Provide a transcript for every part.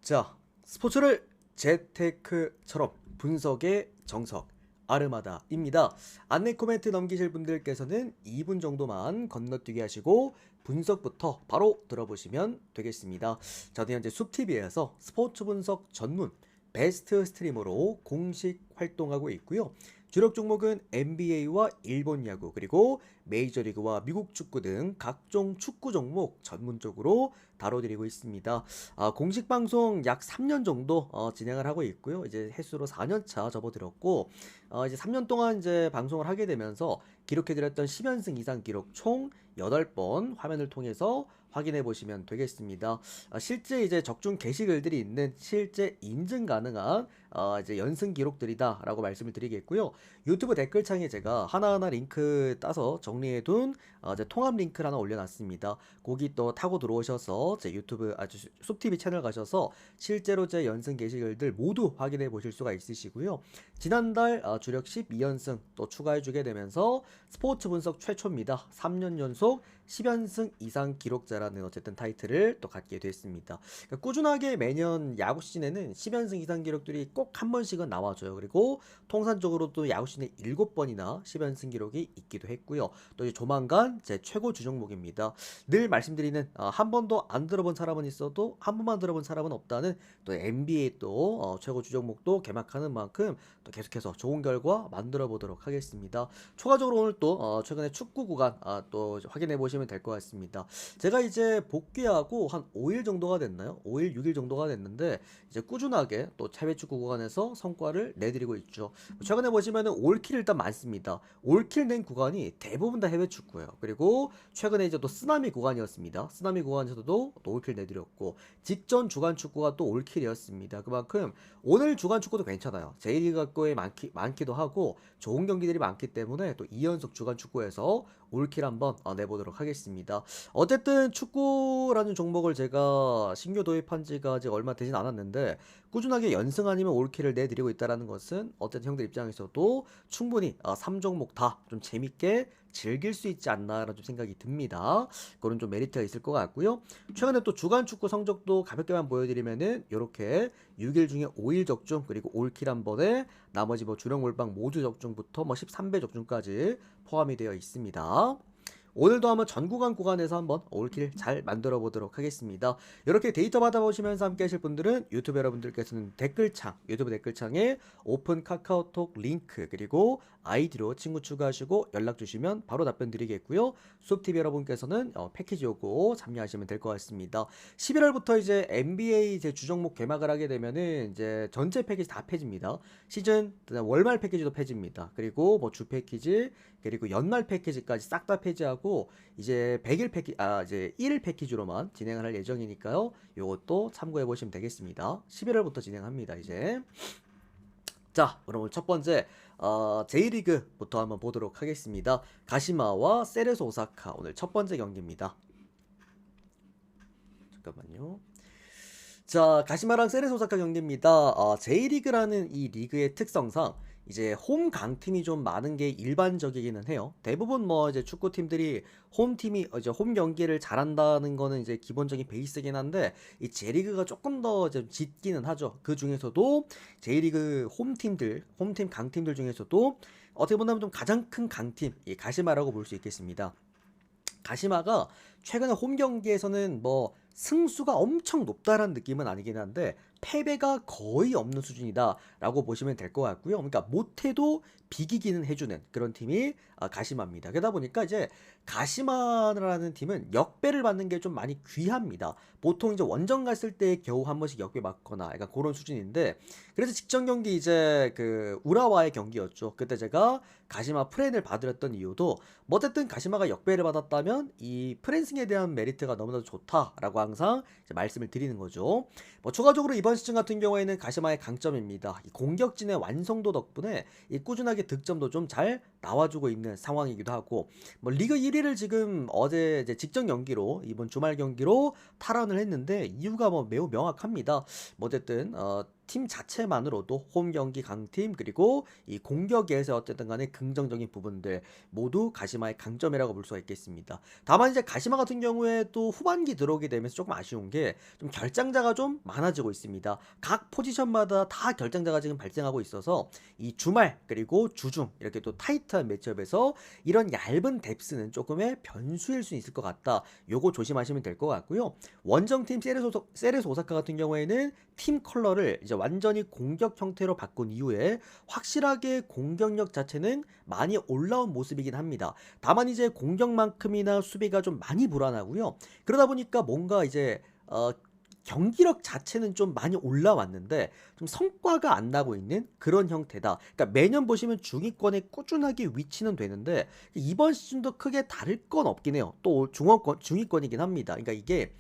자, 스포츠를 재테크처럼 분석의 정석 아르마다입니다. 안내 코멘트 넘기실 분들께서는 2분 정도만 건너뛰게 하시고 분석부터 바로 들어보시면 되겠습니다. 저는 현재 숲TV에서 스포츠 분석 전문 베스트 스트리머로 공식 활동하고 있고요. 주력 종목은 NBA와 일본 야구 그리고 메이저리그와 미국 축구 등 각종 축구 종목 전문적으로 다뤄드리고 있습니다. 공식 방송 약 3년 정도 진행을 하고 있고요. 이제 횟수로 4년차 접어들었고 이제 3년 동안 이제 방송을 하게 되면서 기록해드렸던 10연승 이상 기록 총 8번 화면을 통해서 확인해 보시면 되겠습니다. 실제 이제 적중 게시글들이 있는 실제 인증 가능한 이제 연승 기록들이다라고 말씀을 드리겠고요. 유튜브 댓글창에 제가 하나하나 링크 따서 정리해둔 이제 통합 링크를 하나 올려놨습니다. 거기 또 타고 들어오셔서 제 유튜브 숲TV 채널 가셔서 실제로 제 연승 게시글들 모두 확인해 보실 수가 있으시고요. 지난달 주력 12연승 또 추가해주게 되면서 스포츠 분석 최초입니다. 3년 연속 10연승 이상 기록자라는 어쨌든 타이틀을 또 갖게 됐습니다. 그러니까 꾸준하게 매년 야구 시즌에는 10연승 이상 기록들이 꼭 한 번씩은 나와줘요. 그리고 통산적으로도 야구 시즌에 7번이나 10연승 기록이 있기도 했고요. 또 이제 조만간 제 최고 주종목입니다. 늘 말씀드리는 한 번도 안 들어본 사람은 있어도 한 번만 들어본 사람은 없다는 또 NBA 또 최고 주종목도 개막하는 만큼 또 계속해서 좋은 결과 만들어 보도록 하겠습니다. 추가적으로 오늘 또 최근에 축구 구간 또 확인해 보시면 될 것 같습니다. 제가 이제 복귀하고 한 5일 정도가 됐나요? 5일, 6일 정도가 됐는데 이제 꾸준하게 또 해외 축구 구간에서 성과를 내드리고 있죠. 최근에 보시면은 올킬 일단 많습니다. 올킬 낸 구간이 대부분 다 해외 축구예요. 그리고 최근에 이제 또 쓰나미 구간이었습니다. 쓰나미 구간에서도 또 올킬 내드렸고 직전 주간 축구가 또 올킬이었습니다. 그만큼 오늘 주간 축구도 괜찮아요. J리그 거에 많기도 하고 좋은 경기들이 많기 때문에 또 2연속 주간 축구에서 올킬 한번 내보도록 하겠습니다. 어쨌든 축구라는 종목을 제가 신규 도입한 지가 아직 얼마 되진 않았는데 꾸준하게 연승 아니면 올킬을 내드리고 있다는 것은 어쨌든 형들 입장에서도 충분히 3종목 다 좀 재밌게 즐길 수 있지 않나라는 좀 생각이 듭니다. 그런 좀 메리트가 있을 것 같고요. 최근에 또 주간 축구 성적도 가볍게만 보여드리면은 이렇게 6일 중에 5일 적중 그리고 올킬 한 번에 나머지 뭐 주력 몰빵 모두 적중부터 뭐 13배 적중까지 포함이 되어 있습니다. 오늘도 한번 전 구간 구간에서 한번 올킬 잘 만들어 보도록 하겠습니다. 이렇게 데이터 받아보시면서 함께 하실 분들은 유튜브 여러분들께서는 유튜브 댓글창에 오픈 카카오톡 링크 그리고 아이디로 친구 추가하시고 연락 주시면 바로 답변 드리겠고요. 수업TV 여러분께서는 패키지 요거 참여하시면 될 것 같습니다. 11월부터 이제 NBA 제 주종목 개막을 하게 되면은 이제 전체 패키지 다 폐지입니다. 시즌 월말 패키지도 폐지입니다. 그리고 뭐 주 패키지 그리고 연말 패키지까지 싹 다 폐지하고 이제 100일 이제 1일 패키지로만 진행을 할 예정이니까요. 요것도 참고해 보시면 되겠습니다. 11월부터 진행합니다. 이제 자, 그럼 오늘 첫 번째 J리그부터 한번 보도록 하겠습니다. 가시마와 세레소 오사카 오늘 첫 번째 경기입니다. 잠깐만요. 자, 가시마랑 세레소 오사카 경기입니다. J리그라는 이 리그의 특성상 이제 홈 강팀이 좀 많은 게 일반적이기는 해요. 대부분 뭐 이제 축구팀들이 이제 홈 경기를 잘한다는 거는 이제 기본적인 베이스긴 한데 이 J리그가 조금 더 이제 짙기는 하죠. 그 중에서도 J리그 홈팀 강팀들 중에서도 어떻게 보면 좀 가장 큰 강팀, 이 가시마라고 볼 수 있겠습니다. 가시마가 최근에 홈 경기에서는 뭐 승수가 엄청 높다라는 느낌은 아니긴 한데 패배가 거의 없는 수준이다라고 보시면 될 것 같고요. 그러니까 못해도 비기기는 해주는 그런 팀이 가시마입니다. 그러다 보니까 이제 가시마라는 팀은 역배를 받는 게 좀 많이 귀합니다. 보통 이제 원정 갔을 때 겨우 한 번씩 역배 맞거나 약간 그런 수준인데 그래서 직전 경기 이제 그 우라와의 경기였죠. 그때 제가 가시마 프렌을 받으렸던 이유도 뭐 어쨌든 가시마가 역배를 받았다면 이 프랜승에 대한 메리트가 너무나도 좋다라고 항상 이제 말씀을 드리는 거죠. 뭐 추가적으로 이번 시즌 같은 경우에는 가시마의 강점입니다. 이 공격진의 완성도 덕분에 이 꾸준하게 득점도 좀 잘 나와주고 있는 상황이기도 하고 뭐 리그 1위를 지금 어제 이제 직전 경기로 이번 주말 경기로 탈환을 했는데 이유가 뭐 매우 명확합니다. 뭐 어쨌든 팀 자체만으로도 홈 경기 강팀 그리고 이 공격에서 어쨌든 간에 긍정적인 부분들 모두 가시마의 강점이라고 볼 수가 있겠습니다. 다만 이제 가시마 같은 경우에 또 후반기 들어오게 되면서 조금 아쉬운 게 좀 결장자가 좀 많아지고 있습니다. 각 포지션마다 다 결장자가 지금 발생하고 있어서 이 주말 그리고 주중 이렇게 또 타이트한 매치업에서 이런 얇은 뎁스는 조금의 변수일 수 있을 것 같다. 요거 조심하시면 될 것 같고요. 원정팀 세레소 오사카 같은 경우에는 팀 컬러를 이제 완전히 공격 형태로 바꾼 이후에 확실하게 공격력 자체는 많이 올라온 모습이긴 합니다. 다만 이제 공격만큼이나 수비가 좀 많이 불안하고요. 그러다 보니까 뭔가 이제 경기력 자체는 좀 많이 올라왔는데 좀 성과가 안 나고 있는 그런 형태다. 그러니까 매년 보시면 중위권에 꾸준하게 위치는 되는데 이번 시즌도 크게 다를 건 없긴 해요. 또 중위권이긴 합니다. 그러니까 이게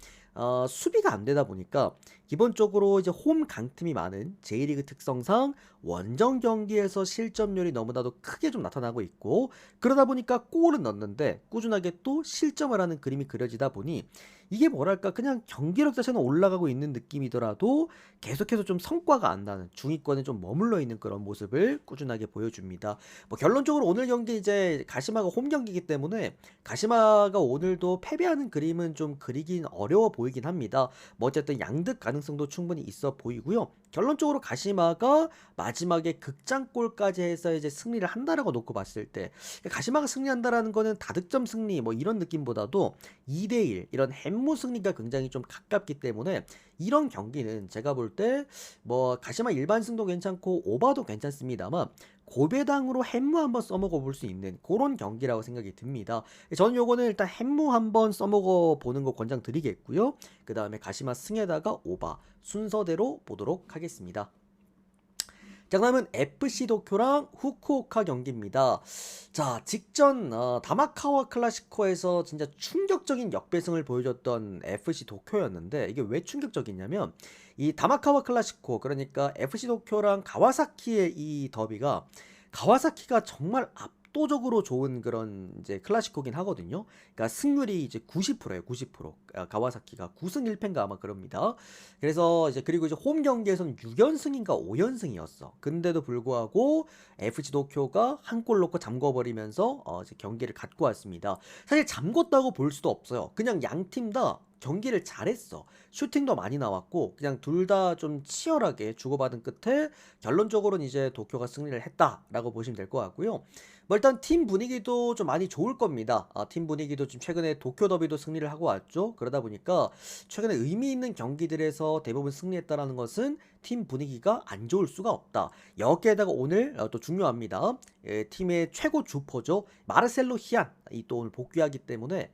수비가 안 되다 보니까 기본적으로 이제 홈 강팀이 많은 J리그 특성상 원정 경기에서 실점률이 너무나도 크게 좀 나타나고 있고, 그러다 보니까 골은 넣는데 꾸준하게 또 실점을 하는 그림이 그려지다 보니 이게 뭐랄까 그냥 경기력 자체는 올라가고 있는 느낌이더라도 계속해서 좀 성과가 안 나는 중위권에 좀 머물러 있는 그런 모습을 꾸준하게 보여줍니다. 뭐 결론적으로 오늘 경기 이제 가시마가 홈 경기이기 때문에 가시마가 오늘도 패배하는 그림은 좀 그리긴 어려워 보이긴 합니다. 뭐 어쨌든 양득 가능성도 충분히 있어 보이고요. 결론적으로 가시마가 마지막에 극장골까지 해서 이제 승리를 한다라고 놓고 봤을 때 가시마가 승리한다라는 거는 다득점 승리 뭐 이런 느낌보다도 2대1 이런 햄무 승리가 굉장히 좀 가깝기 때문에 이런 경기는 제가 볼 때 뭐 가시마 일반 승도 괜찮고 오바도 괜찮습니다만 고배당으로 햄무 한번 써먹어 볼 수 있는 그런 경기라고 생각이 듭니다. 저는 요거는 일단 햄무 한번 써먹어 보는 거 권장드리겠고요. 그 다음에 가시마 승에다가 오바 순서대로 보도록 하겠습니다. 자, 그러면 FC 도쿄랑 후쿠오카 경기입니다. 자, 직전 다마카와 클라시코에서 진짜 충격적인 역배승을 보여줬던 FC 도쿄였는데 이게 왜 충격적이냐면 이 다마카와 클라시코 그러니까 FC 도쿄랑 가와사키의 이 더비가 가와사키가 정말 압도적으로 좋은 그런 이제 클래시코긴 하거든요. 그러니까 승률이 이제 90%예요. 90%. 가와사키가 9승 1패인가 아마 그럽니다. 그래서 이제 그리고 이제 홈 경기에서는 6연승인가 5연승이었어. 근데도 불구하고 FC 도쿄가 한 골 넣고 잠궈버리면서 이제 경기를 갖고 왔습니다. 사실 잠궜다고 볼 수도 없어요. 그냥 양 팀 다 경기를 잘했어. 슈팅도 많이 나왔고 그냥 둘 다 좀 치열하게 주고받은 끝에 결론적으로는 이제 도쿄가 승리를 했다라고 보시면 될 것 같고요. 뭐 일단 팀 분위기도 좀 많이 좋을 겁니다. 팀 분위기도 지금 최근에 도쿄 더비도 승리를 하고 왔죠. 그러다 보니까 최근에 의미 있는 경기들에서 대부분 승리했다라는 것은 팀 분위기가 안 좋을 수가 없다. 여기에다가 오늘 또 중요합니다. 팀의 최고 주포죠. 마르셀로 히안 이 또 오늘 복귀하기 때문에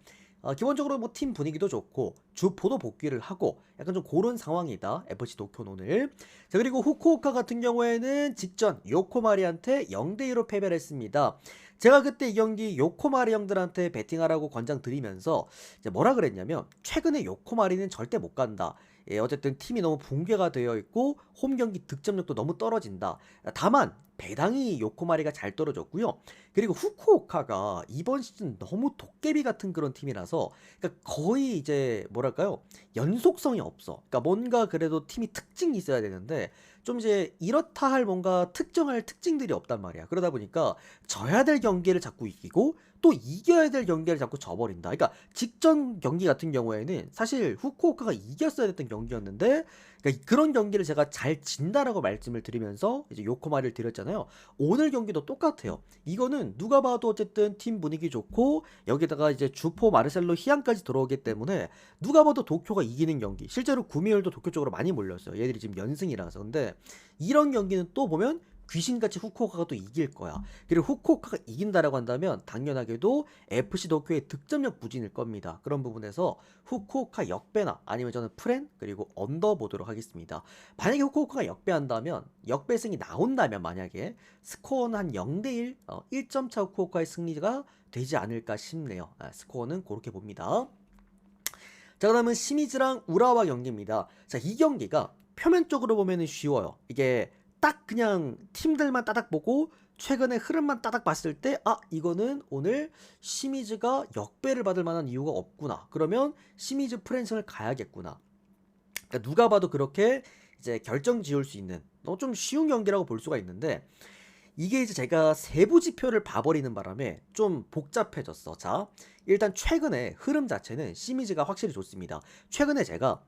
기본적으로 뭐 팀 분위기도 좋고 주포도 복귀를 하고 약간 좀 그런 상황이다. FC 도쿄는 오늘. 자, 그리고 후쿠오카 같은 경우에는 직전 요코마리한테 0대2로 패배를 했습니다. 제가 그때 이 경기 요코마리 형들한테 베팅하라고 권장드리면서 이제 뭐라 그랬냐면 최근에 요코마리는 절대 못 간다. 어쨌든 팀이 너무 붕괴가 되어 있고 홈 경기 득점력도 너무 떨어진다. 다만 배당이 요코마리가 잘 떨어졌고요. 그리고 후쿠오카가 이번 시즌 너무 도깨비 같은 그런 팀이라서 그러니까 거의 이제 뭐랄까요? 연속성이 없어. 그러니까 뭔가 그래도 팀이 특징이 있어야 되는데 좀 이제 이렇다 할 뭔가 특정할 특징들이 없단 말이야. 그러다 보니까 져야 될 경기를 자꾸 이기고 또 이겨야 될 경기를 자꾸 져버린다. 그러니까 직전 경기 같은 경우에는 사실 후쿠오카가 이겼어야 됐던 경기였는데 그러니까 그런 경기를 제가 잘 진다라고 말씀을 드리면서 이제 요코마를 드렸잖아요. 오늘 경기도 똑같아요. 이거는 누가 봐도 어쨌든 팀 분위기 좋고 여기다가 이제 주포 마르셀로 히안까지 들어오기 때문에 누가 봐도 도쿄가 이기는 경기. 실제로 구미율도 도쿄 쪽으로 많이 몰렸어요. 얘들이 지금 연승이라서. 근데 이런 경기는 또 보면 귀신같이 후쿠오카가 또 이길 거야. 그리고 후쿠오카가 이긴다라고 한다면 당연하게도 FC 도쿄의 득점력 부진일 겁니다. 그런 부분에서 후쿠오카 역배나 아니면 저는 프렌 그리고 언더 보도록 하겠습니다. 만약에 후쿠오카가 역배한다면 역배승이 나온다면 만약에 스코어는 한 0대1 1점 차 후쿠오카의 승리가 되지 않을까 싶네요. 스코어는 그렇게 봅니다. 자, 그러면 시미즈랑 우라와 경기입니다. 자, 이 경기가 표면적으로 보면은 쉬워요. 이게 딱 그냥 팀들만 따닥 보고 최근의 흐름만 따닥 봤을 때 이거는 오늘 시미즈가 역배를 받을 만한 이유가 없구나. 그러면 시미즈 프랜승을 가야겠구나. 그러니까 누가 봐도 그렇게 이제 결정 지을 수 있는 좀 쉬운 경기라고 볼 수가 있는데, 이게 이제 제가 세부 지표를 봐버리는 바람에 좀 복잡해졌어. 자, 일단 최근에 흐름 자체는 시미즈가 확실히 좋습니다. 최근에 제가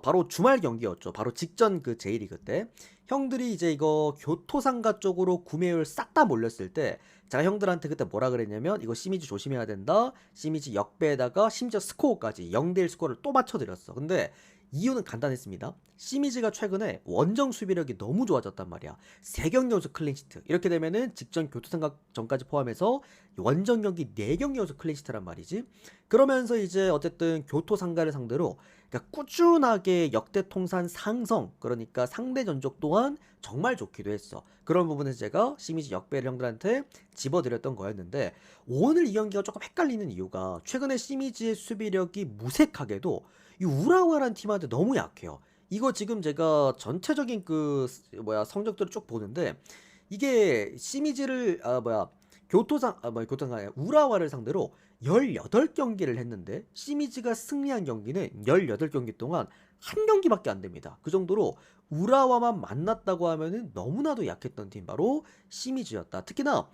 바로 주말 경기였죠. 바로 직전 그 J리그 때 형들이 이제 이거 교토상가 쪽으로 구매율 싹 다 몰렸을 때 제가 형들한테 그때 뭐라 그랬냐면, 이거 시미즈 조심해야 된다. 시미즈 역배에다가 심지어 스코어까지 0대1 스코어를 또 맞춰드렸어. 근데 이유는 간단했습니다. 시미즈가 최근에 원정 수비력이 너무 좋아졌단 말이야. 3경기 연속 클린시트. 이렇게 되면은 직전 교토상가전까지 포함해서 원정 경기 4경기 연속 클린시트란 말이지. 그러면서 이제 어쨌든 교토상가를 상대로 그러니까 꾸준하게 역대 통산 상성, 그러니까 상대 전적 또한 정말 좋기도 했어. 그런 부분에서 제가 시미즈 역배를 형들한테 집어드렸던 거였는데, 오늘 이 경기가 조금 헷갈리는 이유가 최근에 시미즈의 수비력이 무색하게도 이 우라와라는 팀한테 너무 약해요. 이거 지금 제가 전체적인 그 성적들을 쭉 보는데, 이게 시미즈를 교토상가 아니라 우라와를 상대로 18경기를 했는데 시미즈가 승리한 경기는 18경기 동안 한 경기밖에 안 됩니다. 그 정도로 우라와만 만났다고 하면은 너무나도 약했던 팀 바로 시미즈였다. 특히나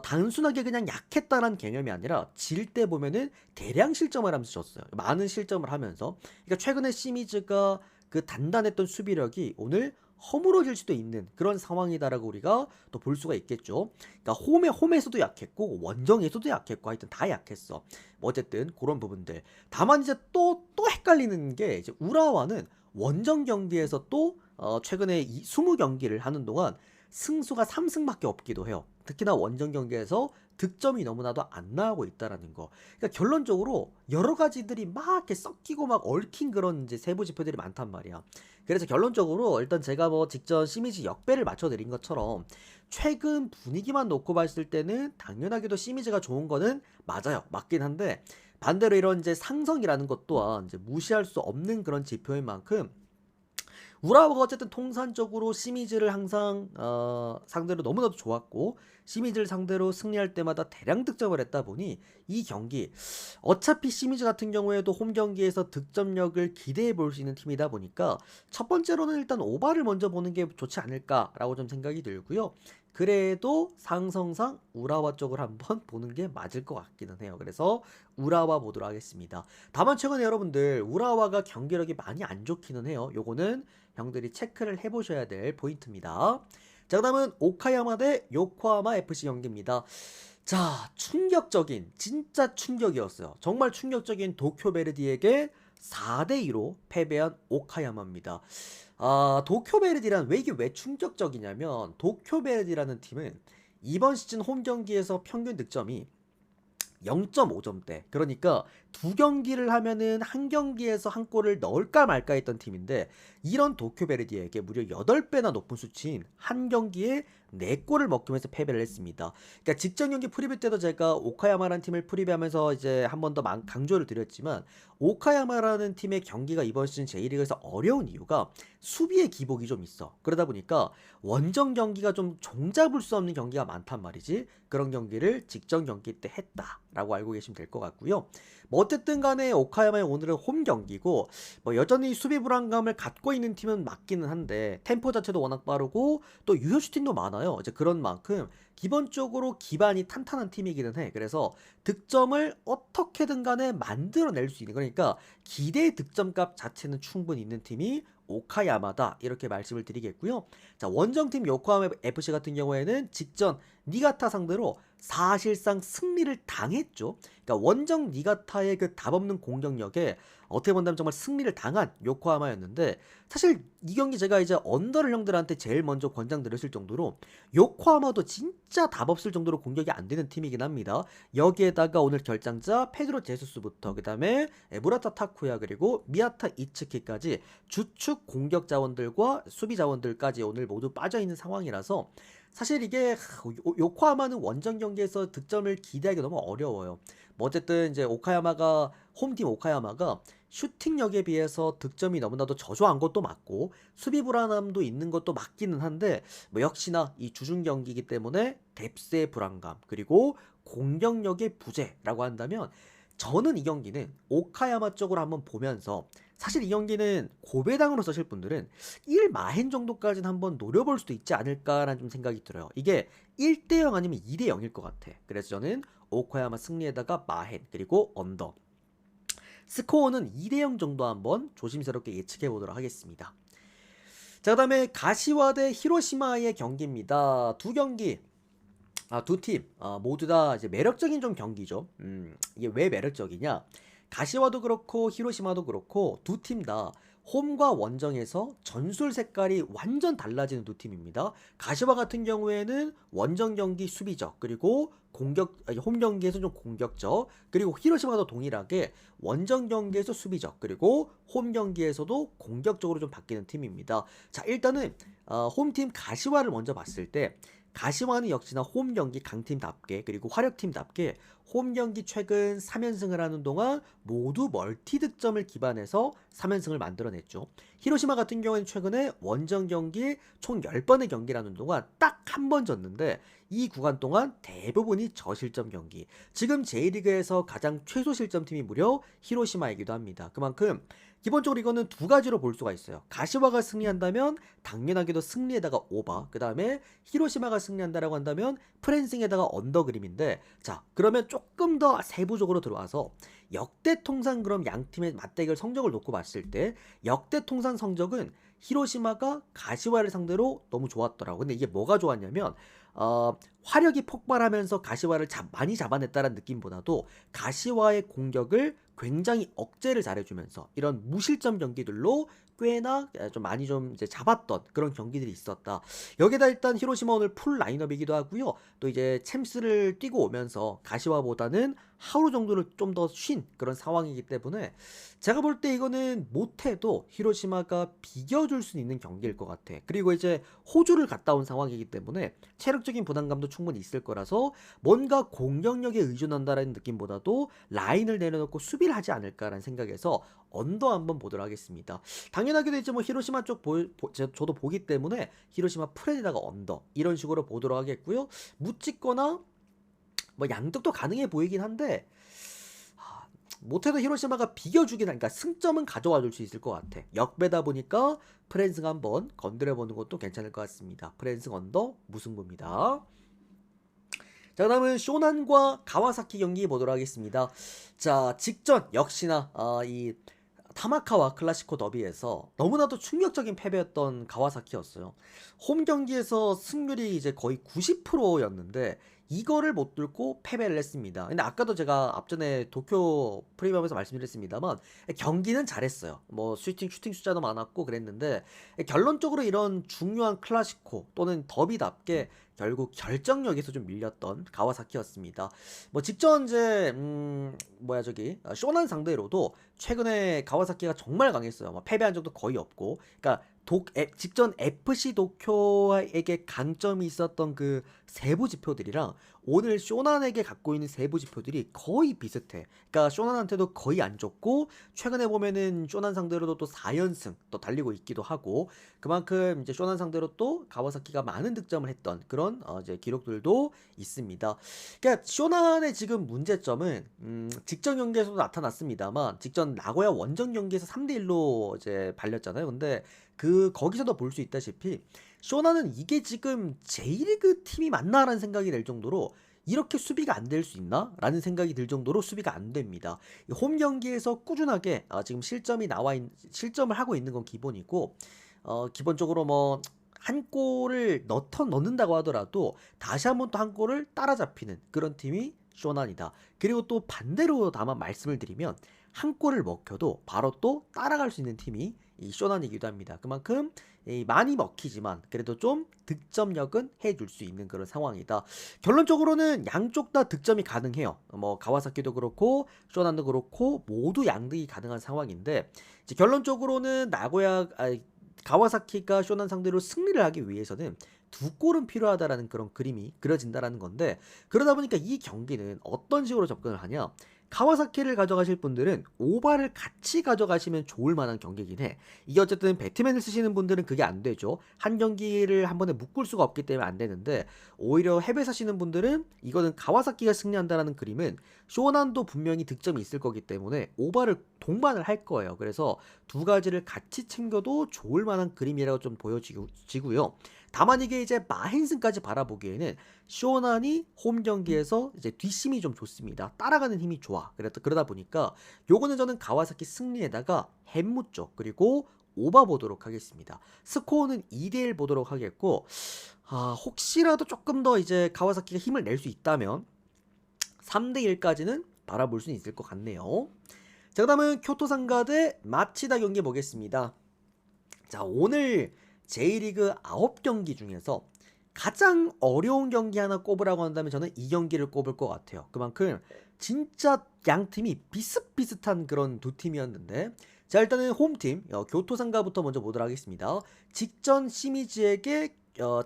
단순하게 그냥 약했다란 개념이 아니라 질 때 보면은 대량 실점을 하면서 졌어요. 많은 실점을 하면서. 그러니까 최근에 시미즈가 그 단단했던 수비력이 오늘 허물어질 수도 있는 그런 상황이다라고 우리가 또 볼 수가 있겠죠. 그러니까 홈에서도 약했고 원정에서도 약했고 하여튼 다 약했어. 뭐 어쨌든 그런 부분들. 다만 이제 또 헷갈리는 게, 이제 우라와는 원정 경기에서 또 최근에 20경기를 하는 동안 승수가 3승밖에 없기도 해요. 특히나 원정 경기에서 득점이 너무나도 안 나오고 있다라는 거. 그러니까 결론적으로 여러 가지들이 막 이렇게 섞이고 막 얽힌 그런 이제 세부 지표들이 많단 말이야. 그래서 결론적으로 일단 제가 뭐 직전 시미즈 역배를 맞춰드린 것처럼 최근 분위기만 놓고 봤을 때는 당연하게도 시미즈가 좋은 거는 맞아요. 맞긴 한데, 반대로 이런 이제 상성이라는 것 또한 이제 무시할 수 없는 그런 지표인 만큼, 우라와가 어쨌든 통산적으로 시미즈를 항상 상대로 너무나도 좋았고, 시미즈를 상대로 승리할 때마다 대량 득점을 했다 보니 이 경기, 어차피 시미즈 같은 경우에도 홈 경기에서 득점력을 기대해 볼 수 있는 팀이다 보니까 첫 번째로는 일단 오바를 먼저 보는 게 좋지 않을까라고 좀 생각이 들고요. 그래도 상성상 우라와 쪽을 한번 보는 게 맞을 것 같기는 해요. 그래서 우라와 보도록 하겠습니다. 다만 최근에 여러분들 우라와가 경기력이 많이 안 좋기는 해요. 요거는 형들이 체크를 해보셔야 될 포인트입니다. 자, 그 다음은 오카야마 대 요코하마 FC 경기입니다. 자, 진짜 충격이었어요. 정말 충격적인 도쿄 베르디에게 4대2로 패배한 오카야마입니다. 도쿄 베르디란 왜 이게 왜 충격적이냐면, 도쿄 베르디라는 팀은 이번 시즌 홈 경기에서 평균 득점이 0.5점대. 그러니까 두 경기를 하면은 한 경기에서 한 골을 넣을까 말까 했던 팀인데, 이런 도쿄 베르디에게 무려 8배나 높은 수치인 한 경기에 4골을 먹으면서 패배를 했습니다. 그러니까 직전 경기 프리뷰 때도 제가 오카야마라는 팀을 프리뷰하면서 이제 한 번 더 강조를 드렸지만, 오카야마라는 팀의 경기가 이번 시즌 J리그에서 어려운 이유가 수비의 기복이 좀 있어. 그러다 보니까 원정 경기가 좀 종잡을 수 없는 경기가 많단 말이지. 그런 경기를 직전 경기 때 했다라고 알고 계시면 될 것 같고요. 뭐 어쨌든 간에 오카야마의 오늘은 홈 경기고, 뭐 여전히 수비 불안감을 갖고 있는 팀은 맞기는 한데, 템포 자체도 워낙 빠르고 또 유효 슈팅도 많아요. 이제 그런 만큼 기본적으로 기반이 탄탄한 팀이기는 해. 그래서 득점을 어떻게든 간에 만들어낼 수 있는, 그러니까 기대 득점값 자체는 충분히 있는 팀이 오카야마다, 이렇게 말씀을 드리겠고요. 자, 원정팀 요코하마 FC 같은 경우에는 직전 니가타 상대로 사실상 승리를 당했죠. 그러니까 원정 니가타의 그 답없는 공격력에 어떻게 본다면 정말 승리를 당한 요코하마였는데, 사실 이 경기 제가 이제 언더를 형들한테 제일 먼저 권장드렸을 정도로 요코하마도 진짜 답없을 정도로 공격이 안 되는 팀이긴 합니다. 여기에다가 오늘 결장자 페드로 제수스부터, 그 다음에 무라타 타쿠야, 그리고 미야타 이츠키까지 주축 공격 자원들과 수비 자원들까지 오늘 모두 빠져있는 상황이라서, 사실 이게 요코하마는 원정 경기에서 득점을 기대하기 너무 어려워요. 뭐 어쨌든 이제 오카야마가, 홈팀 오카야마가 슈팅력에 비해서 득점이 너무나도 저조한 것도 맞고 수비 불안함도 있는 것도 맞기는 한데, 뭐 역시나 이 주중 경기이기 때문에 뎁스의 불안감 그리고 공격력의 부재라고 한다면, 저는 이 경기는 오카야마 쪽으로 한번 보면서 사실 이 경기는 고배당으로 쓰실 분들은 1마행 정도까지는 한번 노려볼 수도 있지 않을까라는 좀 생각이 들어요. 이게 1대 0 아니면 2대 0일 것 같아. 그래서 저는 오카야마 승리에다가 마행 그리고 언더. 스코어는 2대 0 정도 한번 조심스럽게 예측해 보도록 하겠습니다. 자, 그다음에 가시와 대 히로시마의 경기입니다. 두 경기 두 팀 모두 다 이제 매력적인 좀 경기죠. 이게 왜 매력적이냐? 가시와도 그렇고 히로시마도 그렇고 두 팀 다 홈과 원정에서 전술 색깔이 완전 달라지는 두 팀입니다. 가시와 같은 경우에는 원정 경기 수비적 그리고 홈 경기에서 좀 공격적 그리고 히로시마도 동일하게 원정 경기에서 수비적 그리고 홈 경기에서도 공격적으로 좀 바뀌는 팀입니다. 자, 일단은 홈팀 가시와를 먼저 봤을 때 가시와는 역시나 홈 경기 강팀답게 그리고 화력팀답게 홈 경기 최근 3연승을 하는 동안 모두 멀티 득점을 기반해서 3연승을 만들어냈죠. 히로시마 같은 경우에는 최근에 원정 경기 총 10번의 경기를 하는 동안 딱 한 번 졌는데 이 구간 동안 대부분이 저실점 경기. 지금 J리그에서 가장 최소 실점 팀이 무려 히로시마이기도 합니다. 그만큼 기본적으로 이거는 두 가지로 볼 수가 있어요. 가시와가 승리한다면 당연하게도 승리에다가 오바, 그 다음에 히로시마가 승리한다라고 한다면 프랜싱에다가 언더 그림인데, 자, 그러면 조금 더 세부적으로 들어와서 역대 통산 그럼 양 팀의 맞대결 성적을 놓고 봤을 때 역대 통산 성적은 히로시마가 가시와를 상대로 너무 좋았더라고. 근데 이게 뭐가 좋았냐면 화력이 폭발하면서 가시와를 많이 잡아냈다는 느낌보다도 가시와의 공격을 굉장히 억제를 잘해주면서 이런 무실점 경기들로 꽤나 좀 많이 좀 이제 잡았던 그런 경기들이 있었다. 여기다 일단 히로시마 오늘 풀 라인업이기도 하고요. 또 이제 챔스를 뛰고 오면서 가시와보다는 하루 정도를 좀 더 쉰 그런 상황이기 때문에 제가 볼 때 이거는 못해도 히로시마가 비겨줄 수 있는 경기일 것 같아. 그리고 이제 호주를 갔다 온 상황이기 때문에 체력적인 부담감도 충분히 있을 거라서 뭔가 공격력에 의존한다라는 느낌보다도 라인을 내려놓고 수비를 하지 않을까라는 생각에서 언더 한번 보도록 하겠습니다. 당연하게도 이제 뭐 히로시마 쪽 저도 보기 때문에 히로시마 프렌에다가 언더 이런 식으로 보도록 하겠고요. 묻찍거나 뭐 양득도 가능해 보이긴 한데 못해도 히로시마가 비겨주긴 하니까 승점은 가져와 줄 수 있을 것 같아. 역배다 보니까 프랜승 한번 건드려보는 것도 괜찮을 것 같습니다. 프랜승 언더 무승부입니다. 자, 그다음은 쇼난과 가와사키 경기 보도록 하겠습니다. 자, 직전 역시나 이 타마카와 클라시코 더비에서 너무나도 충격적인 패배였던 가와사키였어요. 홈 경기에서 승률이 이제 거의 90%였는데 이거를 못 뚫고 패배를 했습니다. 근데 아까도 제가 앞전에 도쿄 프리미엄에서 말씀드렸습니다만 경기는 잘했어요. 뭐 슈팅 숫자도 많았고 그랬는데 결론적으로 이런 중요한 클라시코 또는 더비답게 결국 결정력에서 좀 밀렸던 가와사키였습니다. 뭐 직전 이제 쇼난 상대로도 최근에 가와사키가 정말 강했어요. 뭐 패배한 적도 거의 없고, 그러니까 직전 FC 도쿄에게 강점이 있었던 그 세부 지표들이랑 오늘 쇼난에게 갖고 있는 세부 지표들이 거의 비슷해. 그러니까 쇼난한테도 거의 안 줬고 최근에 보면은 쇼난 상대로도 또 4연승 또 달리고 있기도 하고 그만큼 이제 쇼난 상대로 또 가와사키가 많은 득점을 했던 그런 이제 기록들도 있습니다. 그러니까 쇼난의 지금 문제점은 직전 경기에서도 나타났습니다만 직전 나고야 원정 경기에서 3대1로 이제 발렸잖아요. 근데 거기서도 볼 수 있다시피 쇼나는 이게 지금 J리그 팀이 맞나라는 생각이 들 정도로 이렇게 수비가 안 될 수 있나? 라는 생각이 들 정도로 수비가 안 됩니다. 홈 경기에서 꾸준하게 지금 실점을 하고 있는 건 기본이고 기본적으로 뭐 한 골을 넣는다고 하더라도 다시 한번 또 한 골을 따라잡히는 그런 팀이 쇼난이다. 그리고 또 반대로 다만 말씀을 드리면 한 골을 먹혀도 바로 또 따라갈 수 있는 팀이 이 쇼난이기도 합니다. 그만큼 많이 먹히지만 그래도 좀 득점력은 해줄 수 있는 그런 상황이다. 결론적으로는 양쪽 다 득점이 가능해요. 뭐 가와사키도 그렇고 쇼난도 그렇고 모두 양득이 가능한 상황인데 이제 결론적으로는 가와사키가 쇼난 상대로 승리를 하기 위해서는 두 골은 필요하다라는 그런 그림이 그려진다라는 건데 그러다 보니까 이 경기는 어떤 식으로 접근을 하냐? 카와사키를 가져가실 분들은 오바를 같이 가져가시면 좋을 만한 경기긴 해. 이게 어쨌든 배트맨을 쓰시는 분들은 그게 안 되죠. 한 경기를 한 번에 묶을 수가 없기 때문에 안 되는데, 오히려 해외 사시는 분들은 이거는 카와사키가 승리한다라는 그림은 쇼난도 분명히 득점이 있을 거기 때문에 오바를 동반을 할 거예요. 그래서 두 가지를 같이 챙겨도 좋을 만한 그림이라고 좀 보여지고요. 다만 이게 이제 마헨슨까지 바라보기에는 쇼난이 홈 경기에서 이제 뒷심이 좀 좋습니다. 따라가는 힘이 좋아. 그러다 보니까 요거는 저는 가와사키 승리에다가 햄무 쪽 그리고 오바 보도록 하겠습니다. 스코어는 2대1 보도록 하겠고, 혹시라도 조금 더 이제 가와사키가 힘을 낼 수 있다면 3대1까지는 바라볼 수 있을 것 같네요. 자, 그 다음은 교토상가 대 마치다 경기 보겠습니다. 자, 오늘 J리그 9경기 중에서 가장 어려운 경기 하나 꼽으라고 한다면 저는 이 경기를 꼽을 것 같아요. 그만큼 진짜 양 팀이 비슷비슷한 그런 두 팀이었는데, 자, 일단은 홈팀 교토상가부터 먼저 보도록 하겠습니다. 직전 시미즈에게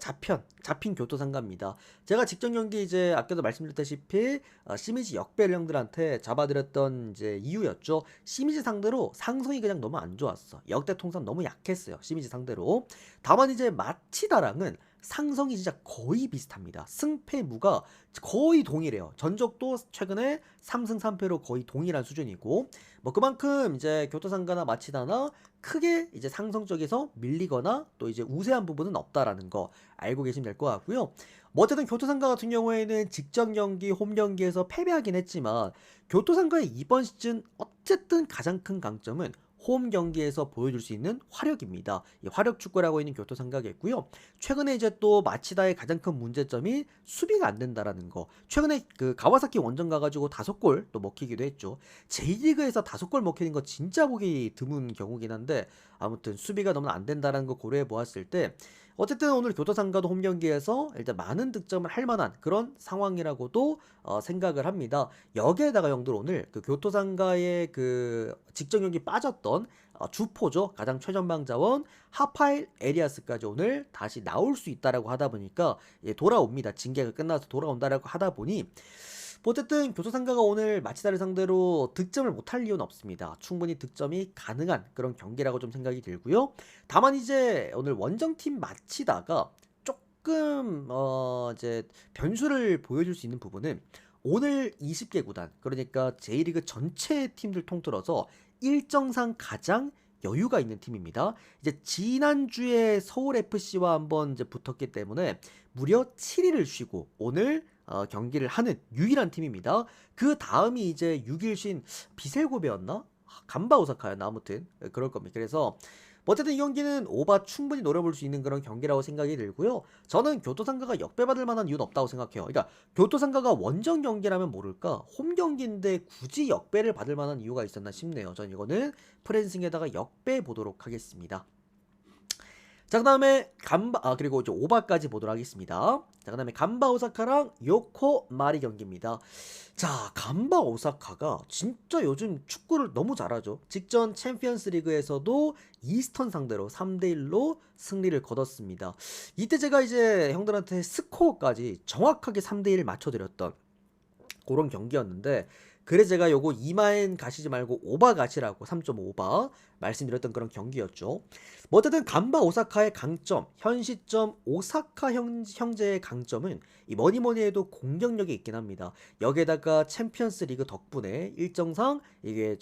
잡힌 교토상가입니다. 제가 직전 경기 이제 아까도 말씀드렸다시피 시미즈 역배를 형들한테 잡아드렸던 이제 이유였죠. 시미즈 상대로 상성이 그냥 너무 안 좋았어. 역대 통산 너무 약했어요. 시미즈 상대로. 다만 이제 마치다랑은 상성이 진짜 거의 비슷합니다. 승패무가 거의 동일해요. 전적도 최근에 3승 3패로 거의 동일한 수준이고, 뭐 그만큼 이제 교토상가나 마치다나 크게 이제 상성 쪽에서 밀리거나 또 이제 우세한 부분은 없다라는 거 알고 계시면 될 것 같고요. 뭐 어쨌든 교토상가 같은 경우에는 직전 경기, 홈 경기에서 패배하긴 했지만, 교토상가의 이번 시즌 어쨌든 가장 큰 강점은 홈 경기에서 보여줄 수 있는 화력입니다. 이 화력 축구라고 있는 교토상가겠고요. 최근에 이제 또 마치다의 가장 큰 문제점이 수비가 안 된다라는 거. 최근에 그 가와사키 원정 가가지고 5골 또 먹히기도 했죠. J리그에서 5골 먹히는 거 진짜 보기 드문 경우긴 한데, 아무튼 수비가 너무 안 된다라는 거 고려해 보았을 때 어쨌든 오늘 교토상가도 홈 경기에서 일단 많은 득점을 할 만한 그런 상황이라고도 생각을 합니다. 여기에다가 형들 오늘 그 교토상가의 그 직전 경기 빠졌던 주포죠. 가장 최전방 자원 하파일 에리아스까지 오늘 다시 나올 수 있다라고 하다 보니까 돌아옵니다. 징계가 끝나서 돌아온다라고 하다 보니 어쨌든 교토상가가 오늘 마치다를 상대로 득점을 못할 이유는 없습니다. 충분히 득점이 가능한 그런 경기라고 좀 생각이 들고요. 다만 이제 오늘 원정팀 마치다가 조금 이제 변수를 보여줄 수 있는 부분은 오늘 20개 구단, 그러니까 J리그 전체 팀들 통틀어서 일정상 가장 여유가 있는 팀입니다. 이제 지난주에 서울FC와 한번 이제 붙었기 때문에 무려 7일을 쉬고 오늘 경기를 하는 유일한 팀입니다. 그 다음이 이제 6일 쉰 비셀고베였나? 간바 오사카였나? 아무튼 그럴 겁니다. 그래서 뭐 어쨌든 이 경기는 오바 충분히 노려볼 수 있는 그런 경기라고 생각이 들고요. 저는 교토상가가 역배받을 만한 이유는 없다고 생각해요. 그러니까 교토상가가 원정 경기라면 모를까 홈 경기인데 굳이 역배를 받을 만한 이유가 있었나 싶네요. 전 이거는 프랜승에다가 역배 보도록 하겠습니다. 자, 그 다음에 그리고 이제 오바까지 보도록 하겠습니다. 자, 그 다음에 간바 오사카랑 요코마리 경기입니다. 자, 간바 오사카가 진짜 요즘 축구를 너무 잘하죠. 직전 챔피언스 리그에서도 이스턴 상대로 3대1로 승리를 거뒀습니다. 이때 제가 이제 형들한테 스코어까지 정확하게 3대1 맞춰드렸던 그런 경기였는데, 그래서 제가 요거 2마엔 가시지 말고 오바 가시라고 3.5바 말씀드렸던 그런 경기였죠. 뭐 어쨌든 간바 오사카의 강점, 현 시점 오사카 형제의 강점은 이 뭐니뭐니 해도 공격력이 있긴 합니다. 여기에다가 챔피언스 리그 덕분에 일정상 이게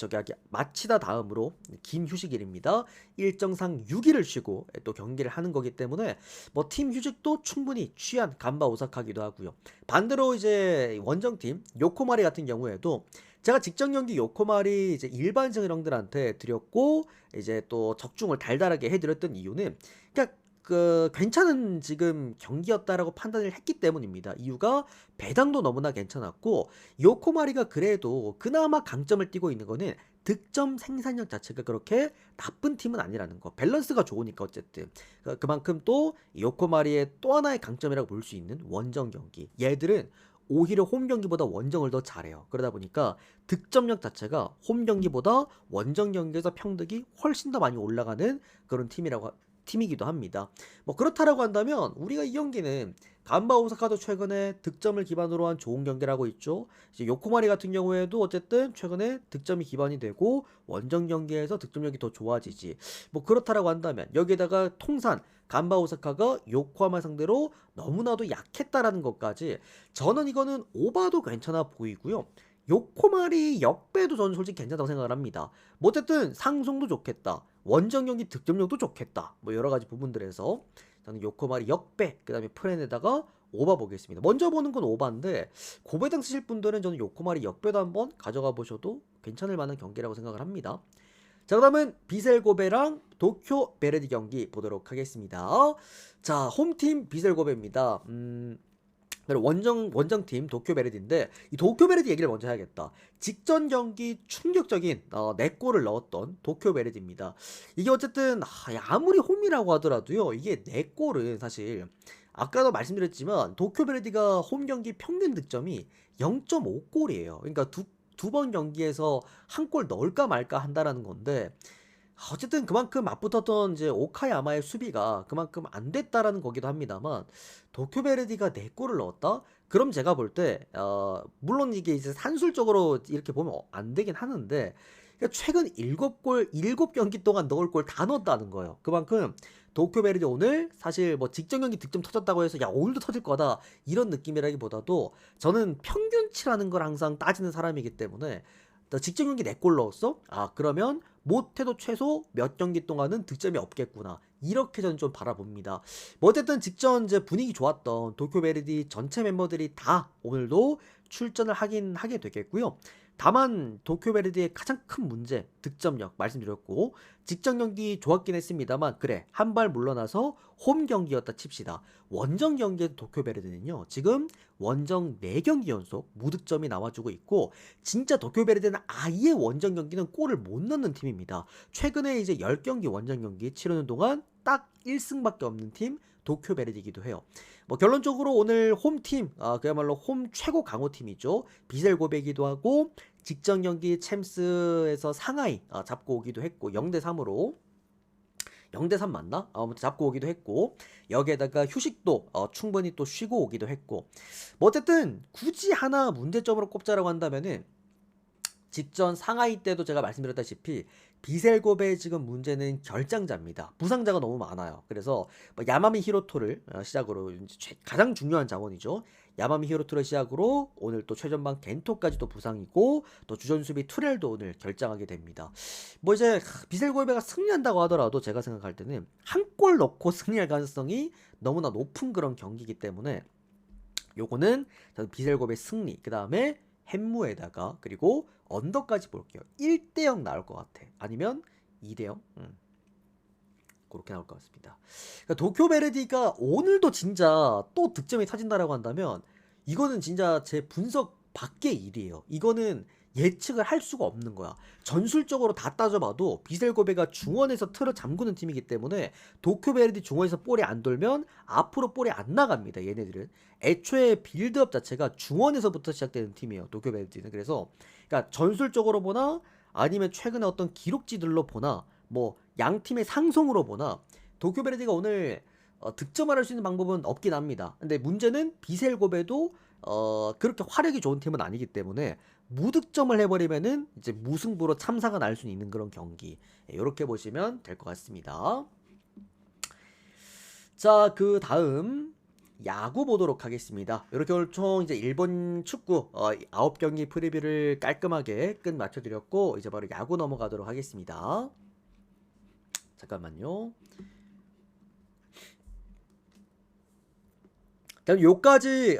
마치다 다음으로 긴 휴식일입니다. 일정상 6일을 쉬고 또 경기를 하는 거기 때문에 뭐 팀 휴식도 충분히 취한 간바 오사카기도 하고요. 반대로 이제 원정팀 요코마리 같은 경우에도 제가 직전 경기 요코마리 이제 일반적 형들한테 드렸고 이제 또 적중을 달달하게 해드렸던 이유는 그러니까 그 괜찮은 지금 경기였다라고 판단을 했기 때문입니다. 이유가 배당도 너무나 괜찮았고, 요코마리가 그래도 그나마 강점을 띠고 있는 거는 득점 생산력 자체가 그렇게 나쁜 팀은 아니라는 거. 밸런스가 좋으니까 어쨌든 그만큼 또 요코마리의 또 하나의 강점이라고 볼 수 있는 원정 경기. 얘들은 오히려 홈 경기보다 원정을 더 잘해요. 그러다 보니까 득점력 자체가 홈 경기보다 원정 경기에서 평득이 훨씬 더 많이 올라가는 그런 팀이라고 팀이기도 합니다. 뭐 그렇다라고 한다면 우리가 이 경기는 간바 오사카도 최근에 득점을 기반으로 한 좋은 경기를 하고 있죠. 이제 요코마리 같은 경우에도 어쨌든 최근에 득점이 기반이 되고 원정 경기에서 득점력이 더 좋아지지. 뭐 그렇다라고 한다면 여기에다가 통산 간바 오사카가 요코하마 상대로 너무나도 약했다라는 것까지 저는 이거는 오바도 괜찮아 보이고요. 요코마리 역배도 저는 솔직히 괜찮다고 생각을 합니다. 뭐 어쨌든 상성도 좋겠다. 원정 경기 득점력도 좋겠다. 뭐 여러 가지 부분들에서 저는 요코마리 역배 그다음에 프렌에다가 오바 보겠습니다. 먼저 보는 건 오바인데 고배당 쓰실 분들은 저는 요코마리 역배도 한번 가져가 보셔도 괜찮을 만한 경기라고 생각을 합니다. 자, 그다음은 비셀고베랑 도쿄 베레디 경기 보도록 하겠습니다. 자, 홈팀 비셀고베입니다. 원정팀 도쿄 베레디인데 이 도쿄 베레디 얘기를 먼저 해야겠다. 직전 경기 충격적인 4골을 넣었던 도쿄 베레디입니다. 이게 어쨌든 아무리 홈이라고 하더라도요. 이게 4골은 사실 아까도 말씀드렸지만 도쿄 베레디가 홈 경기 평균 득점이 0.5골이에요. 그러니까 두 번 경기에서 한 골 넣을까 말까 한다라는 건데 어쨌든 그만큼 맞붙었던 이제 오카야마의 수비가 그만큼 안 됐다라는 거기도 합니다만 도쿄 베르디가 4골을 넣었다? 그럼 제가 볼 때 물론 이게 이제 산술적으로 이렇게 보면 안 되긴 하는데 그러니까 최근 7골 7경기 동안 넣을 골 다 넣었다는 거예요. 그만큼 도쿄 베르디 오늘 사실 뭐 직전 경기 득점 터졌다고 해서 야 오늘도 터질 거다 이런 느낌이라기보다도 저는 평균치라는 걸 항상 따지는 사람이기 때문에 너 직전 경기 4골 넣었어? 아 그러면 못해도 최소 몇 경기 동안은 득점이 없겠구나 이렇게 저는 좀 바라봅니다. 뭐 어쨌든 직전 이제 분위기 좋았던 도쿄 베르디 전체 멤버들이 다 오늘도 출전을 하게 되겠고요. 다만 도쿄 베르디의 가장 큰 문제 득점력 말씀드렸고 직전 경기 좋았긴 했습니다만 그래 한 발 물러나서 홈 경기였다 칩시다. 원정 경기의 도쿄 베르디는요 지금 원정 4경기 연속 무득점이 나와주고 있고 진짜 도쿄 베르디는 아예 원정 경기는 골을 못 넣는 팀입니다. 최근에 이제 10경기 원정 경기 치르는 동안 딱 1승밖에 없는 팀 도쿄 베르디이기도 해요. 뭐 결론적으로 오늘 홈팀 그야말로 홈 최고 강호팀이죠. 비셀고베기도 하고 직전 경기 챔스에서 상하이 잡고 오기도 했고 0대3으로 0대3 맞나? 아무튼 잡고 오기도 했고 여기에다가 휴식도 충분히 또 쉬고 오기도 했고 뭐 어쨌든 굳이 하나 문제점으로 꼽자라고 한다면은 직전 상하이 때도 제가 말씀드렸다시피 비셀고베의 지금 문제는 결장자입니다. 부상자가 너무 많아요. 그래서 뭐 야마미 히로토를 시작으로 가장 중요한 자원이죠. 야마미 히로토를 시작으로 오늘 또 최전방 겐토까지도 부상이고 또 주전 수비 투렐도 오늘 결장하게 됩니다. 뭐 이제 비셀고베가 승리한다고 하더라도 제가 생각할 때는 한 골 넣고 승리할 가능성이 너무나 높은 그런 경기이기 때문에 요거는 저는 비셀고베 승리 그 다음에 햄무에다가 그리고 언더까지 볼게요. 1대0 나올 것 같아. 아니면 2대0? 그렇게 나올 것 같습니다. 그러니까 도쿄 베르디가 오늘도 진짜 또 득점이 터진다라고 한다면 이거는 진짜 제 분석 밖의 일이에요. 이거는 예측을 할 수가 없는 거야. 전술적으로 다 따져봐도 비셀고베가 중원에서 틀어 잠그는 팀이기 때문에 도쿄 베르디 중원에서 볼이 안 돌면 앞으로 볼이 안 나갑니다. 얘네들은 애초에 빌드업 자체가 중원에서부터 시작되는 팀이에요. 도쿄 베르디는. 그래서 그러니까 전술적으로 보나 아니면 최근에 어떤 기록지들로 보나 뭐 양 팀의 상성으로 보나 도쿄 베르디가 오늘 득점을 할 수 있는 방법은 없긴 합니다. 근데 문제는 비셀고베도 그렇게 화력이 좋은 팀은 아니기 때문에 무득점을 해버리면은 이제 무승부로 참사가 날 수 있는 그런 경기 이렇게 보시면 될 것 같습니다. 자, 그 다음 야구 보도록 하겠습니다. 이렇게 오늘 총 이제 일본 축구 9경기 프리뷰를 깔끔하게 끝 맞춰드렸고 이제 바로 야구 넘어가도록 하겠습니다. 잠깐만요. 그럼 요까지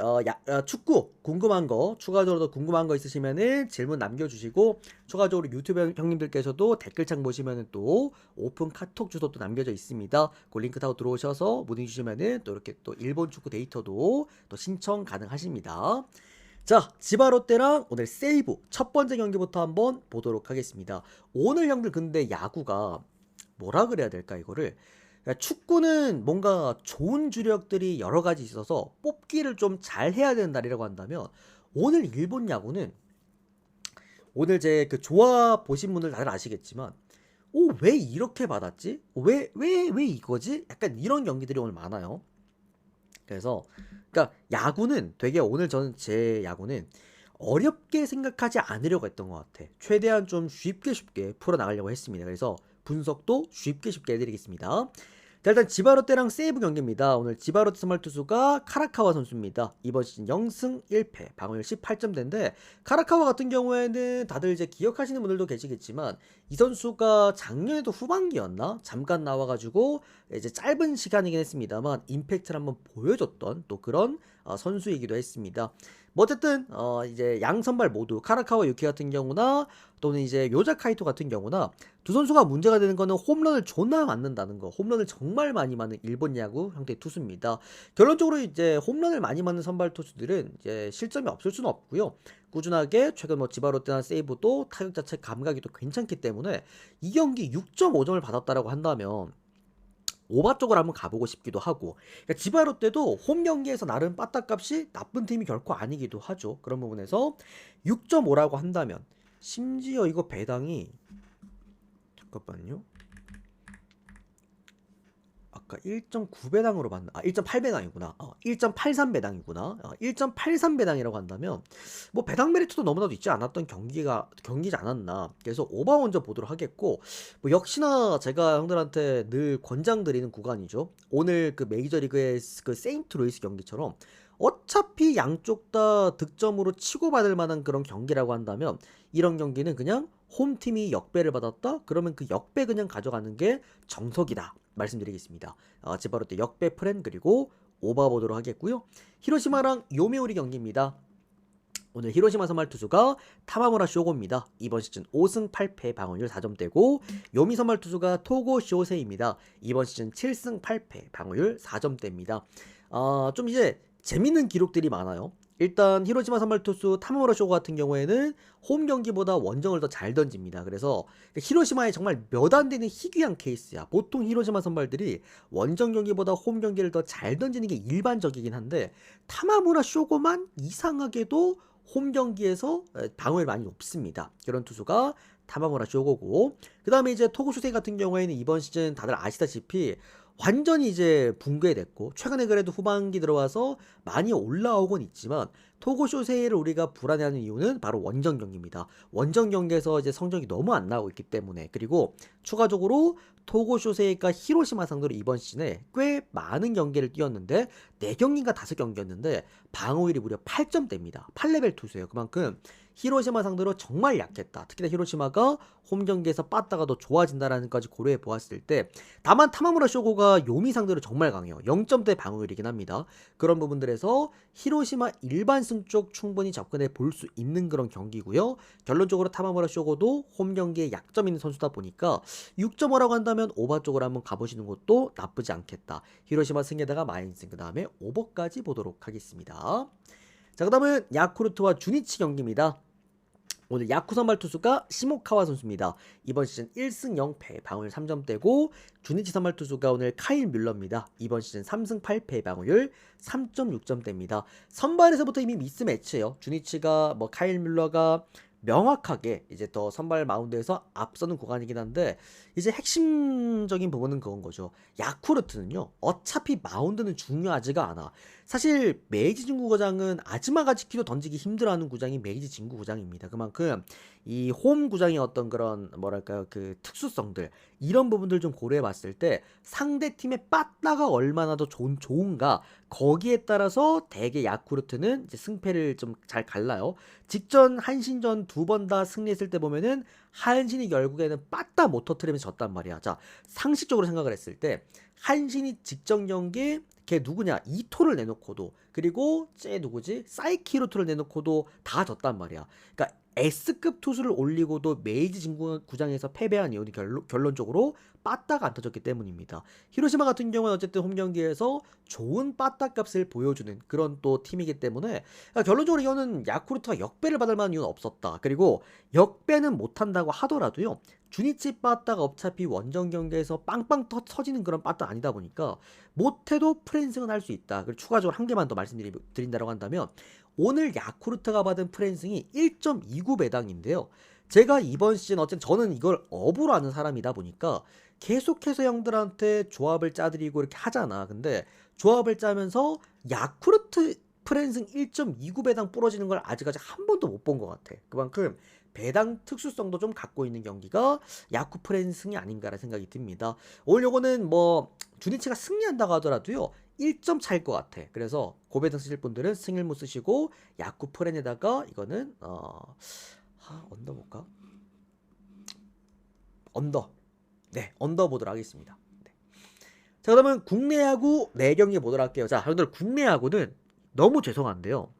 축구 궁금한 거 추가적으로 궁금한 거 있으시면은 질문 남겨주시고 추가적으로 유튜브 형님들께서도 댓글창 보시면은 또 오픈 카톡 주소 또 남겨져 있습니다. 그 링크 타고 들어오셔서 문의 주시면은 또 이렇게 또 일본 축구 데이터도 또 신청 가능하십니다. 자, 지바롯데랑 오늘 세이브 첫 번째 경기부터 한번 보도록 하겠습니다. 오늘 형들 근데 야구가 뭐라 그래야 될까 이거를 축구는 뭔가 좋은 주력들이 여러 가지 있어서 뽑기를 좀 잘 해야 되는 날이라고 한다면 오늘 일본 야구는 오늘 제 그 조합 보신 분들 다들 아시겠지만 왜 이렇게 받았지? 왜 이거지? 약간 이런 경기들이 오늘 많아요. 그래서 그러니까 야구는 되게 오늘 저는 제 야구는 어렵게 생각하지 않으려고 했던 것 같아. 최대한 좀 쉽게 풀어나가려고 했습니다. 그래서 분석도 쉽게 해드리겠습니다. 자, 일단 지바롯데랑 세이브 경기입니다. 오늘 지바롯데 선발 투수가 카라카와 선수입니다. 이번 시즌 0승 1패, 방어율 18점대인데 카라카와 같은 경우에는 다들 이제 기억하시는 분들도 계시겠지만 이 선수가 작년에도 후반기였나? 잠깐 나와가지고 이제 짧은 시간이긴 했습니다만 임팩트를 한번 보여줬던 또 그런 선수이기도 했습니다. 뭐 어쨌든 이제 양 선발 모두 카라카와 유키 같은 경우나 또는 이제 요자 카이토 같은 경우나 두 선수가 문제가 되는 거는 홈런을 존나 맞는다는 거. 홈런을 정말 많이 맞는 일본 야구 형태의 투수입니다. 결론적으로 이제 홈런을 많이 맞는 선발 투수들은 이제 실점이 없을 수는 없고요. 꾸준하게 최근 뭐 지바롯데나 세이브도 타격 자체 감각이 또 괜찮기 때문에 이 경기 6.5점을 받았다라고 한다면 오바 쪽으로 한번 가보고 싶기도 하고, 그러니까 지바롯데도 홈 경기에서 나름 빠따값이 나쁜 팀이 결코 아니기도 하죠. 그런 부분에서 6.5라고 한다면 심지어 이거 배당이 잠깐만요. 아까 1.9배당으로 봤나? 1.8배당이구나. 1.83배당이구나. 1.83배당이라고 한다면 뭐 배당 메리트도 너무나도 있지 않았던 경기지 않았나. 그래서 오바 먼저 보도록 하겠고, 뭐 역시나 제가 형들한테 늘 권장드리는 구간이죠. 오늘 그 메이저리그의 그 세인트루이스 경기처럼 어차피 양쪽 다 득점으로 치고받을 만한 그런 경기라고 한다면 이런 경기는 그냥 홈팀이 역배를 받았다? 그러면 그 역배 그냥 가져가는 게 정석이다. 말씀드리겠습니다. 지바롯데 역배 프렌 그리고 오바 보도록 하겠고요. 히로시마랑 요미우리 경기입니다. 오늘 히로시마 선발 투수가 타마무라 쇼고입니다. 이번 시즌 5승 8패 방어율 4점대고 요미 선발 투수가 토고 쇼세입니다. 이번 시즌 7승 8패 방어율 4점대입니다. 좀 이제 재밌는 기록들이 많아요. 일단 히로시마 선발 투수 타마무라 쇼고 같은 경우에는 홈 경기보다 원정을 더 잘 던집니다. 그래서 히로시마에 정말 몇 안 되는 희귀한 케이스야. 보통 히로시마 선발들이 원정 경기보다 홈 경기를 더 잘 던지는 게 일반적이긴 한데 타마무라 쇼고만 이상하게도 홈 경기에서 방어율 많이 높습니다. 그런 투수가 타마무라 쇼고고, 그 다음에 이제 토고 슈세이 같은 경우에는 이번 시즌 다들 아시다시피 완전히 이제 붕괴됐고 최근에 그래도 후반기 들어와서 많이 올라오곤 있지만 토고 쇼세이를 우리가 불안해하는 이유는 바로 원정 경기입니다. 원정 경기에서 이제 성적이 너무 안 나오고 있기 때문에. 그리고 추가적으로 토고 쇼세이가 히로시마 상대로 이번 시즌에 꽤 많은 경기를 뛰었는데 4경기인가 5경기였는데 방어율이 무려 8점대입니다. 8레벨 투수예요. 그만큼 히로시마 상대로 정말 약했다. 특히나 히로시마가 홈 경기에서 빠따가 더 좋아진다라는 것까지 고려해 보았을 때, 다만 타마무라 쇼고가 요미 상대로 정말 강해요. 0점대 방어율이긴 합니다. 그런 부분들에서 히로시마 일반승 쪽 충분히 접근해 볼 수 있는 그런 경기고요. 결론적으로 타마무라 쇼고도 홈 경기에 약점 있는 선수다 보니까 6.5라고 한다면 오버 쪽으로 한번 가보시는 것도 나쁘지 않겠다. 히로시마 승에다가 마인승, 그 다음에 오버까지 보도록 하겠습니다. 자, 그 다음은 야쿠르트와 주니치 경기입니다. 오늘 야쿠 선발 투수가 시모카와 선수입니다. 이번 시즌 1승 0패 방어율 3점대고 주니치 선발 투수가 오늘 카일 뮬러입니다. 이번 시즌 3승 8패 방어율 3.6점대입니다. 선발에서부터 이미 미스매치예요. 주니치가 뭐 카일 뮬러가 명확하게 이제 더 선발 마운드에서 앞서는 구간이긴 한데 이제 핵심적인 부분은 그건 거죠. 야쿠르트는요, 어차피 마운드는 중요하지가 않아. 사실 메이지 진구 구장은 아즈마가지키도 던지기 힘들어하는 구장이 메이지 진구 구장입니다. 그만큼 이 홈 구장의 어떤 그런 뭐랄까요, 그 특수성들, 이런 부분들 좀 고려해 봤을 때 상대 팀의 빠따가 얼마나 더 좋은가, 거기에 따라서 대개 야쿠르트는 이제 승패를 좀 잘 갈라요. 직전 한신전 2번 다 승리했을 때 보면은 한신이 결국에는 빠따 못 터트리면서 졌단 말이야. 자, 상식적으로 생각을 했을 때 한신이 직전 경기에 걔 누구냐, 이토를 내놓고도, 그리고 쟤 누구지, 사이키로토를 내놓고도 다 졌단 말이야. 그러니까 S급 투수를 올리고도 메이지 진구 구장에서 패배한 이유는 결론적으로 빠따가 안 터졌기 때문입니다. 히로시마 같은 경우는 어쨌든 홈 경기에서 좋은 빠따 값을 보여주는 그런 또 팀이기 때문에 결론적으로 이거는 야쿠르트가 역배를 받을 만한 이유는 없었다. 그리고 역배는 못한다고 하더라도요, 주니치 빠따가 어차피 원정 경기에서 빵빵 터지는 그런 빠따 아니다 보니까 못해도 프랜승은 할 수 있다. 그리고 추가적으로 한 개만 더 말씀드린다고 한다면 오늘 야쿠르트가 받은 프랜승이 1.29배당인데요. 제가 이번 시즌 어쨌든 저는 이걸 업으로 하는 사람이다 보니까 계속해서 형들한테 조합을 짜드리고 이렇게 하잖아. 근데 조합을 짜면서 야쿠르트 프랜승 1.29배당 부러지는 걸 아직까지 한 번도 못 본 것 같아. 그만큼 배당 특수성도 좀 갖고 있는 경기가 야쿠 프랜승이 아닌가라는 생각이 듭니다. 오늘 요거는 뭐 주니치가 승리한다고 하더라도요 1점 차일 것 같아. 그래서 고배당 쓰실 분들은 승일무 쓰시고 야쿠 프랜에다가 이거는 언더 볼까? 언더. 네, 언더 보도록 하겠습니다. 네. 자, 그러면 국내 야구 4경기 보도록 할게요. 자, 여러분들 국내 야구는 너무 죄송한데요.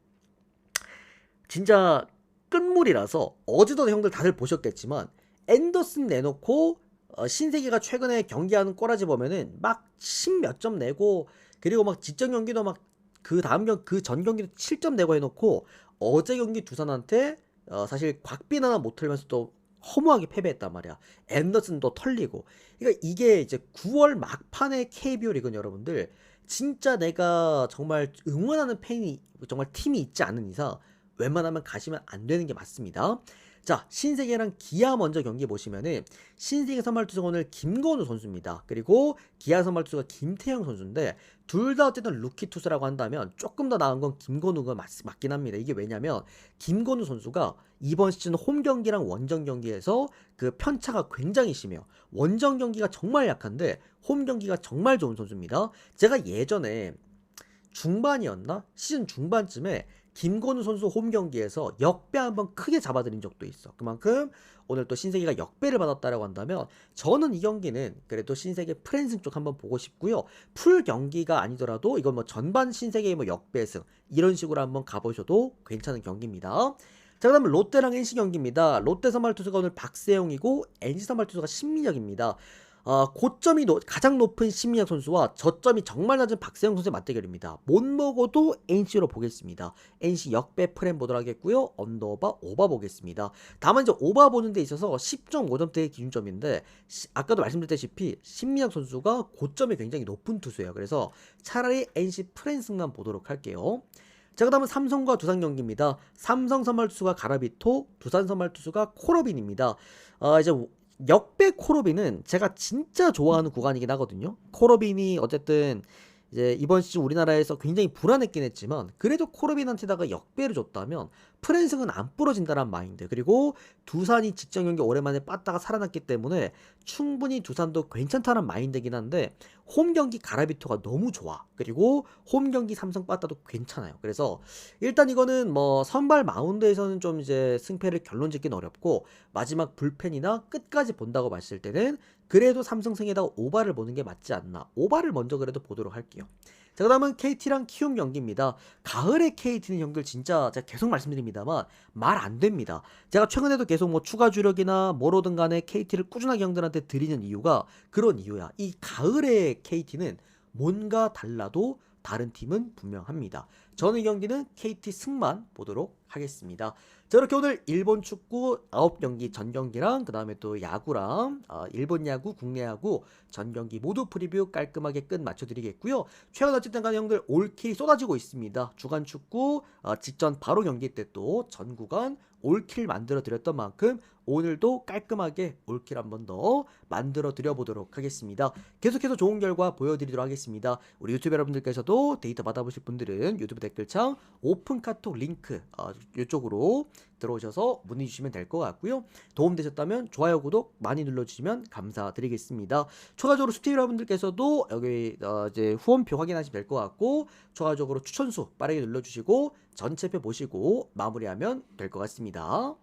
진짜 끝물이라서 어제도 형들 다들 보셨겠지만 앤더슨 내놓고 신세계가 최근에 경기하는 꼬라지 보면은 막 10 몇 점 내고 그리고 막 직전 경기도 막 그 다음 그 전 경기도 7점 내고 해놓고 어제 경기 두산한테 사실 곽빈 하나 못 틀면서 또 허무하게 패배했단 말이야. 앤더슨도 털리고. 그러니까 이게 이제 9월 막판의 KBO 리그는 여러분들 진짜 내가 정말 응원하는 팬이 정말 팀이 있지 않은 이상 웬만하면 가시면 안 되는 게 맞습니다. 자, 신세계랑 기아 먼저 경기 보시면은 신세계 선발 투수가 오늘 김건우 선수입니다. 그리고 기아 선발 투수가 김태형 선수인데 둘 다 어쨌든 루키 투수라고 한다면 조금 더 나은 건 김건우가 맞긴 합니다. 이게 왜냐면 김건우 선수가 이번 시즌 홈 경기랑 원정 경기에서 그 편차가 굉장히 심해요. 원정 경기가 정말 약한데 홈 경기가 정말 좋은 선수입니다. 제가 예전에 중반이었나? 시즌 중반쯤에 김건우 선수 홈 경기에서 역배 한번 크게 잡아드린 적도 있어. 그만큼 오늘 또 신세계가 역배를 받았다라고 한다면 저는 이 경기는 그래도 신세계 프랜승 쪽 한번 보고 싶고요. 풀 경기가 아니더라도 이건 뭐 전반 신세계의 뭐 역배승 이런 식으로 한번 가보셔도 괜찮은 경기입니다. 자, 그다음 롯데랑 NC 경기입니다. 롯데 선발 투수가 오늘 박세용이고 NC 선발 투수가 신민혁입니다. 고점이 가장 높은 신민혁 선수와 저점이 정말 낮은 박세영 선수의 맞대결입니다. 못 먹어도 NC로 보겠습니다. NC 역배 프렘 보도록 하겠고요. 언더바 오바 보겠습니다. 다만 이제 오바 보는 데 있어서 10.5점대의 기준점인데 아까도 말씀드렸다시피 신민혁 선수가 고점이 굉장히 높은 투수예요. 그래서 차라리 NC 프랜승만 보도록 할게요. 자, 그 다음은 삼성과 두산 경기입니다. 삼성 선발 투수가 가라비토, 두산 선발 투수가 코러빈입니다. 이제 역배 코러빈은 제가 진짜 좋아하는 구간이긴 하거든요. 코러빈이 어쨌든 이제 이번 시즌 우리나라에서 굉장히 불안했긴 했지만 그래도 코러빈한테다가 역배를 줬다면 프랜승은 안 부러진다는 마인드. 그리고 두산이 직전 경기 오랜만에 빠따가 살아났기 때문에 충분히 두산도 괜찮다는 마인드긴 한데 홈 경기 가라비토가 너무 좋아. 그리고 홈 경기 삼성 빠따도 괜찮아요. 그래서 일단 이거는 뭐 선발 마운드에서는 좀 이제 승패를 결론 짓긴 어렵고 마지막 불펜이나 끝까지 본다고 봤을 때는 그래도 삼성승에다가 오바를 보는 게 맞지 않나. 오바를 먼저 그래도 보도록 할게요. 자, 그 다음은 KT랑 키움 경기입니다. 가을의 KT는 형들 진짜 제가 계속 말씀드립니다만 말 안 됩니다. 제가 최근에도 계속 뭐 추가 주력이나 뭐로든 간에 KT를 꾸준하게 형들한테 드리는 이유가 그런 이유야. 이 가을의 KT는 뭔가 달라도 다른 팀은 분명합니다. 저는 이 경기는 KT 승만 보도록 하겠습니다. 자, 이렇게 오늘 일본 축구 9경기 전 경기랑 그 다음에 또 야구랑 일본 야구, 국내 야구 전 경기 모두 프리뷰 깔끔하게 끝 맞춰드리겠고요. 최근 어쨌든 간에 형들 올킬이 쏟아지고 있습니다. 주간 축구 직전 바로 경기 때 또 전 구간 올킬 만들어 드렸던 만큼 오늘도 깔끔하게 올킬 한 번 더 만들어 드려 보도록 하겠습니다. 계속해서 좋은 결과 보여드리도록 하겠습니다. 우리 유튜브 여러분들께서도 데이터 받아보실 분들은 유튜브 댓글창 오픈 카톡 링크 이쪽으로 들어오셔서 문의 주시면 될 것 같고요. 도움되셨다면 좋아요, 구독 많이 눌러주시면 감사드리겠습니다. 추가적으로 수티 여러분들께서도 여기 이제 후원표 확인하시면 될 것 같고 추가적으로 추천수 빠르게 눌러주시고 전체표 보시고 마무리하면 될 것 같습니다.